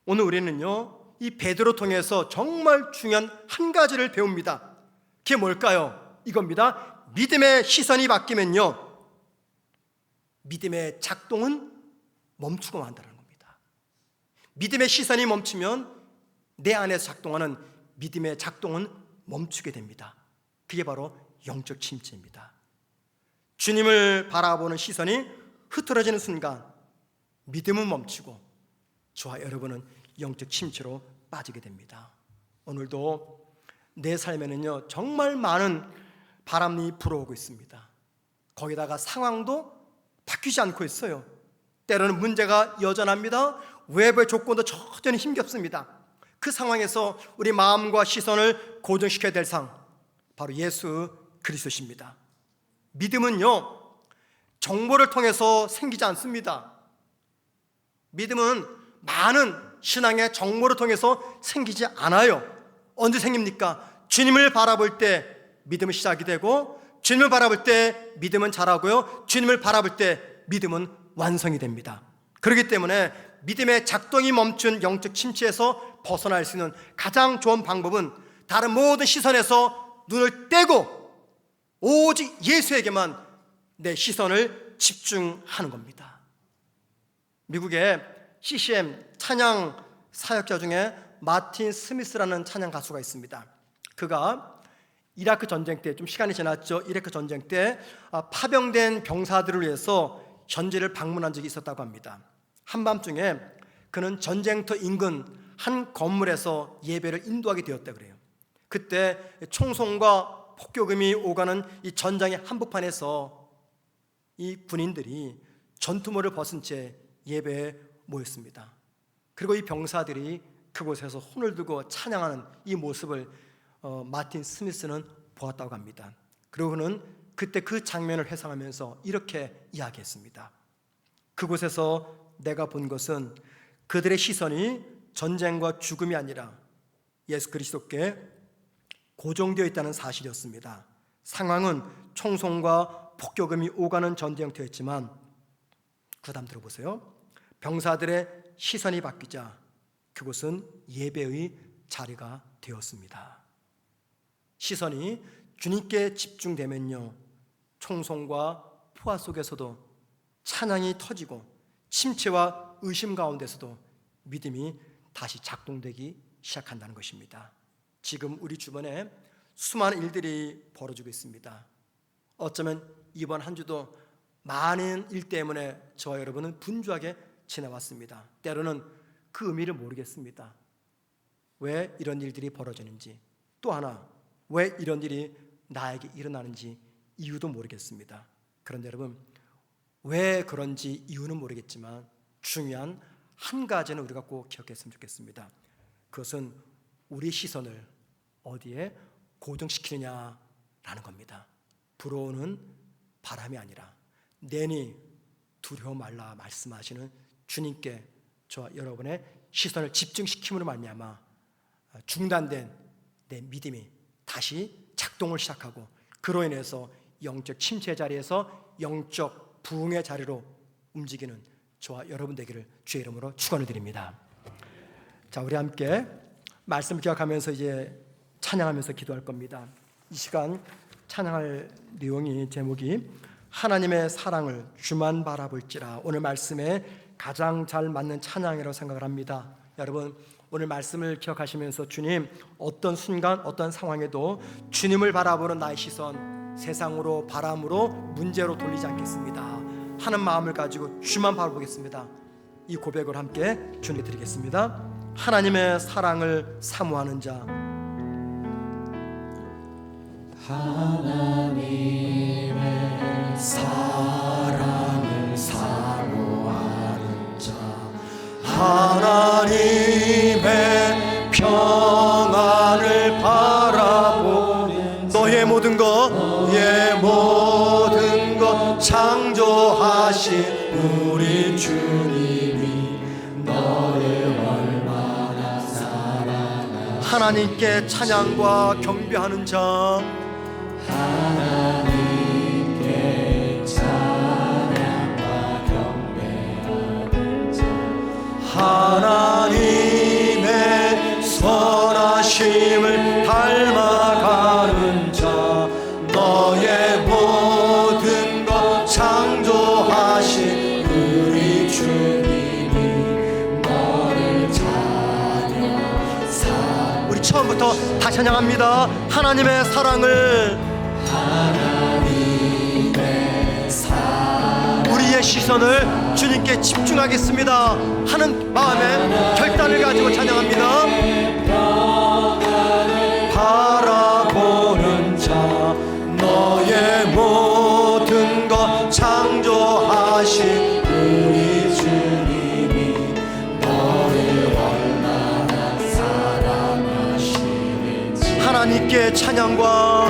오늘 우리는요 이 베드로 통해서 정말 중요한 한 가지를 배웁니다. 그게 뭘까요? 이겁니다. 믿음의 시선이 바뀌면요 믿음의 작동은 멈추고 만다는 겁니다. 믿음의 시선이 멈추면 내 안에서 작동하는 믿음의 작동은 멈추게 됩니다. 그게 바로 영적 침체입니다. 주님을 바라보는 시선이 흐트러지는 순간 믿음은 멈추고 저와 여러분은 영적 침체로 빠지게 됩니다. 오늘도 내 삶에는요 정말 많은 바람이 불어오고 있습니다. 거기다가 상황도 바뀌지 않고 있어요. 때로는 문제가 여전합니다. 외부의 조건도 여전히 힘겹습니다. 그 상황에서 우리 마음과 시선을 고정시켜야 될 상, 바로 예수 그리스도십니다. 믿음은요 정보를 통해서 생기지 않습니다. 믿음은 많은 신앙의 정보를 통해서 생기지 않아요. 언제 생깁니까? 주님을 바라볼 때 믿음은 시작이 되고, 주님을 바라볼 때 믿음은 자라고요, 주님을 바라볼 때 믿음은 완성이 됩니다. 그렇기 때문에 믿음의 작동이 멈춘 영적 침체에서 벗어날 수 있는 가장 좋은 방법은 다른 모든 시선에서 눈을 떼고 오직 예수에게만 내 시선을 집중하는 겁니다. 미국의 CCM 찬양 사역자 중에 마틴 스미스라는 찬양 가수가 있습니다. 그가 이라크 전쟁 때, 좀 시간이 지났죠. 이라크 전쟁 때 파병된 병사들을 위해서 현지를 방문한 적이 있었다고 합니다. 한밤중에 그는 전쟁터 인근 한 건물에서 예배를 인도하게 되었다 그래요. 그때 총성과 폭격음이 오가는 이 전장의 한복판에서 이 군인들이 전투모를 벗은 채 예배에 모였습니다. 그리고 이 병사들이 그곳에서 혼을 들고 찬양하는 이 모습을 마틴 스미스는 보았다고 합니다. 그리고 그는 그때 그 장면을 회상하면서 이렇게 이야기했습니다. 그곳에서 내가 본 것은 그들의 시선이 전쟁과 죽음이 아니라 예수 그리스도께 고정되어 있다는 사실이었습니다. 상황은 총성과 폭격음이 오가는 전쟁터였지만, 그 다음 들어보세요. 병사들의 시선이 바뀌자 그곳은 예배의 자리가 되었습니다. 시선이 주님께 집중되면요 총성과 포화 속에서도 찬양이 터지고 침체와 의심 가운데서도 믿음이 다시 작동되기 시작한다는 것입니다. 지금 우리 주변에 수많은 일들이 벌어지고 있습니다. 어쩌면 이번 한 주도 많은 일 때문에 저와 여러분은 분주하게 지나왔습니다. 때로는 그 의미를 모르겠습니다. 왜 이런 일들이 벌어지는지, 또 하나 왜 이런 일이 나에게 일어나는지 이유도 모르겠습니다. 그런데 여러분, 왜 그런지 이유는 모르겠지만 중요한 한 가지는 우리가 꼭 기억했으면 좋겠습니다. 그것은 우리 시선을 어디에 고정시키느냐라는 겁니다. 불어오는 바람이 아니라 내니 두려워 말라 말씀하시는 주님께 저와 여러분의 시선을 집중시킴으로 말미암아 중단된 내 믿음이 다시 작동을 시작하고, 그로 인해서 영적 침체 자리에서 영적 부흥의 자리로 움직이는 저와 여러분 되기를 주의 이름으로 축원을 드립니다. 자, 우리 함께 말씀 기억하면서 이제 찬양하면서 기도할 겁니다. 이 시간 찬양할 내용이, 제목이 하나님의 사랑을 주만 바라볼지라, 오늘 말씀에 가장 잘 맞는 찬양이라고 생각을 합니다. 여러분, 오늘 말씀을 기억하시면서 주님, 어떤 순간 어떤 상황에도 주님을 바라보는 나의 시선 세상으로, 바람으로, 문제로 돌리지 않겠습니다 하는 마음을 가지고 주만 바라보겠습니다. 이 고백을 함께 주님께 드리겠습니다. 하나님의 사랑을 사모하는 자. 하나님의 사랑을 사모하는 자, 하나님의 평안을 바라보는 너의 모든 것, 너의 모든 것 창조하신 우리 주님이 너를 얼마나 사랑하시는지 하나님께 찬양과 경배하는 자. 하나님께 찬양과 경배하는 자, 하나님의 선하심을 닮아가는 자, 너의 모든 것 창조하신 우리 주님이 너를 찬양사. 우리 처음부터 다시 찬양합니다. 하나님의 사랑을, 하나님의 사랑, 우리의 시선을 주님께 집중하겠습니다 하는 마음에 결단을 가지고 찬양합니다. 바라보는 자, 너의 모든 것 창조하신 우리 주님이 너를 얼마나 사랑하시는지 하나님께 찬양과